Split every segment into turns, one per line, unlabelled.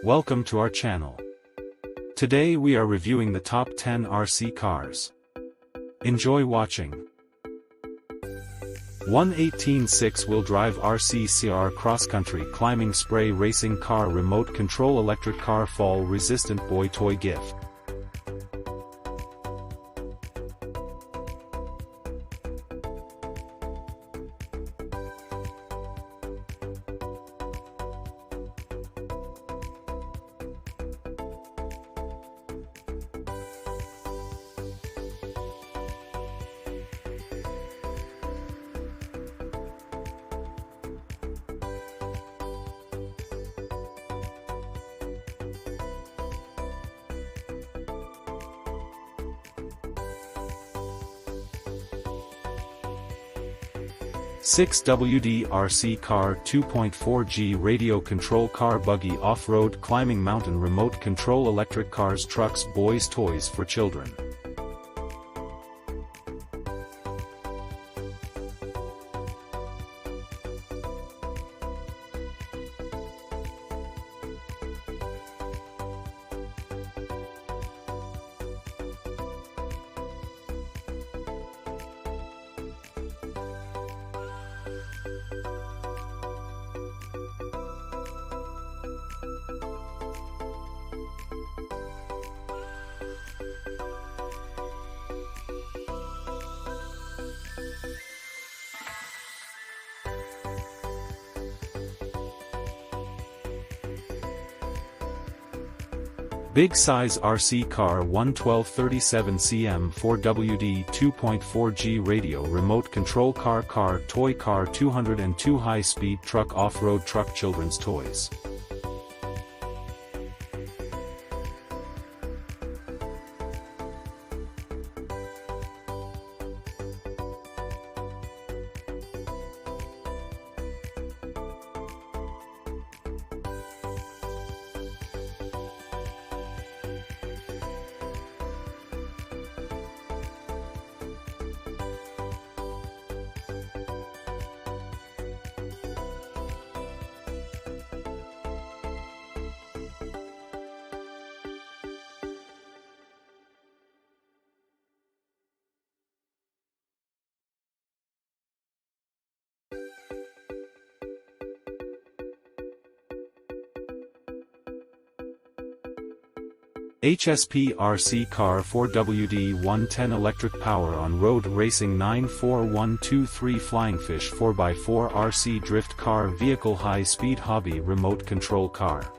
Welcome to our channel. Today we are reviewing the top 10 RC cars. Enjoy watching. 118 6-wheel drive RC CR cross-country climbing spray racing car remote control electric car fall resistant boy toy gift. .6WD RC car 2.4G radio control car buggy off-road climbing mountain remote control electric cars trucks boys toys for children. Big size RC car 11237 cm 4WD 2.4G radio remote control car toy car 202 high speed truck off-road truck children's toys. HSP RC car 4WD 110 electric power on road racing 94123 flying fish 4x4 RC drift car vehicle high speed hobby remote control car.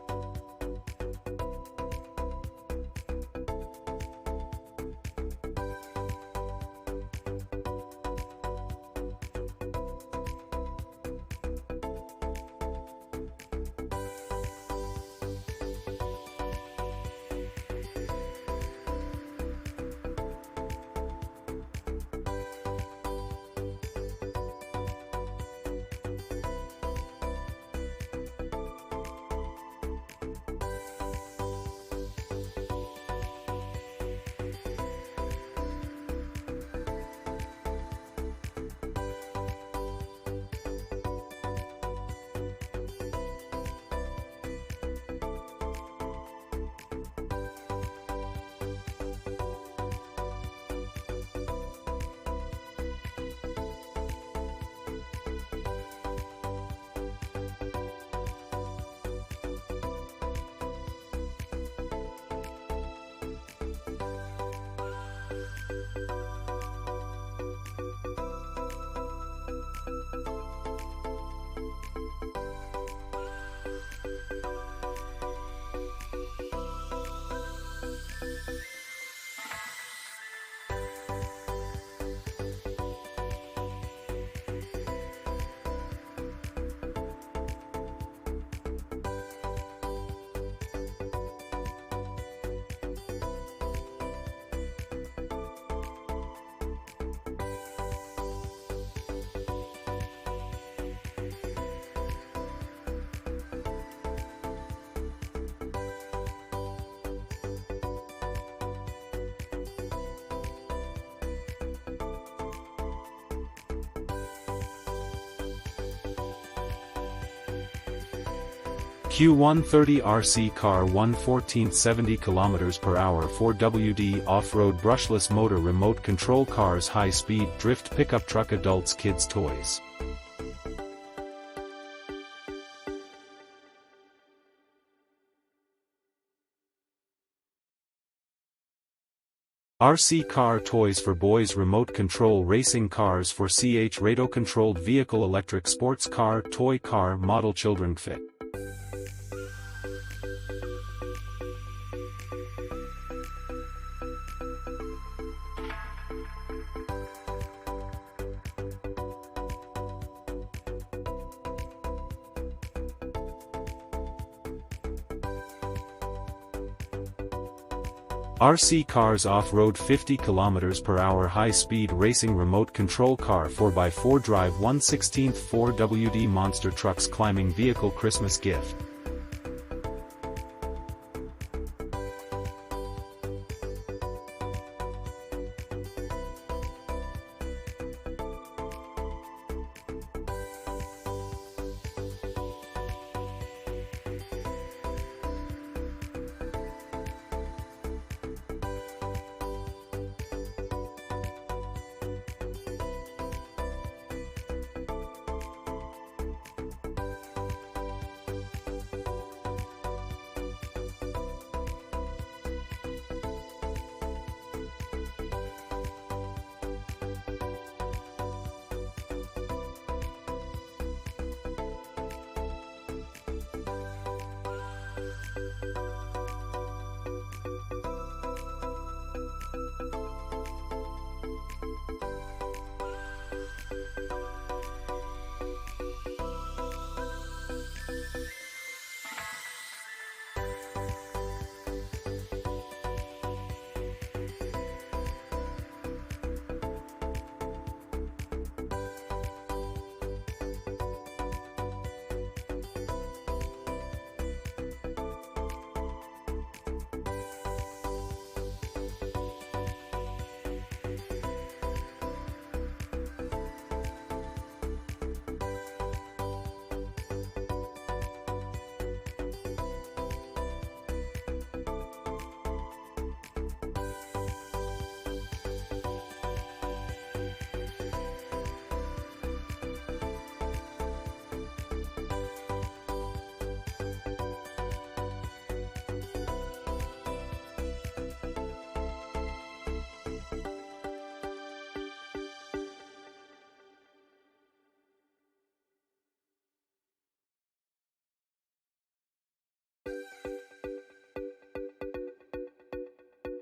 Q130 RC car 114 70 km per hour 4WD off-road brushless motor remote control cars high-speed drift pickup truck adults kids toys. RC car toys for boys remote control racing cars for CH radio controlled vehicle electric sports car toy car model children fit. RC cars off-road 50 km per hour high-speed racing remote control car 4x4 drive 1/16 4WD monster trucks climbing vehicle Christmas gift.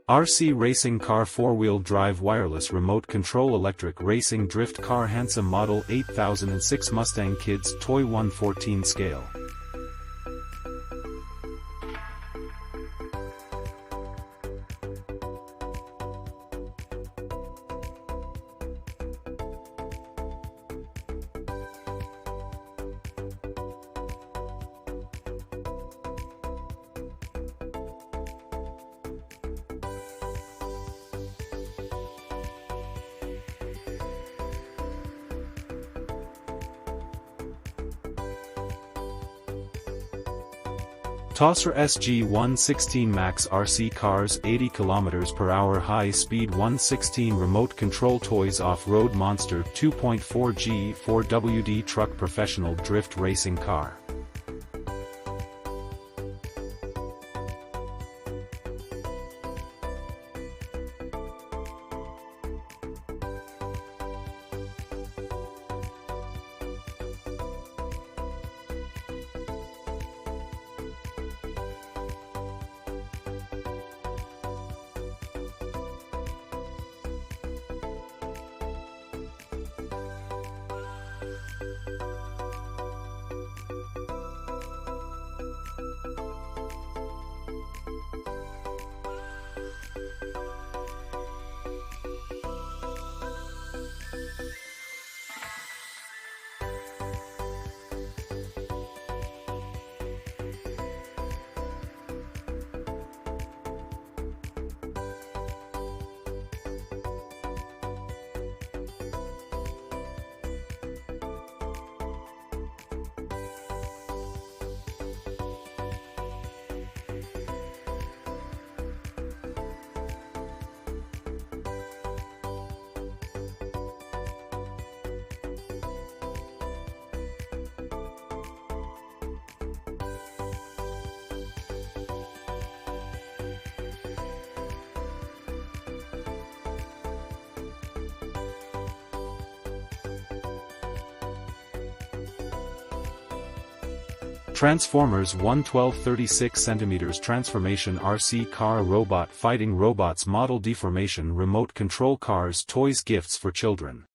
RC racing car 4-wheel drive wireless remote control electric racing drift car handsome model 8006 Mustang Kids toy 1/14 scale. Tosser SG116 Max RC cars 80 km per hour high-speed 1/16 remote control toys off-road monster 2.4G 4WD truck professional drift racing car. Transformers 112 36 cm Transformation RC Car Robot Fighting Robots Model Deformation Remote Control Cars Toys Gifts for Children.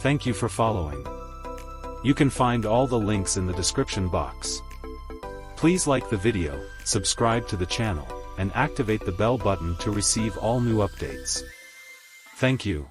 Thank you for following. You can find all the links in the description box. Please like the video, subscribe to the channel, and activate the bell button to receive all new updates. Thank you.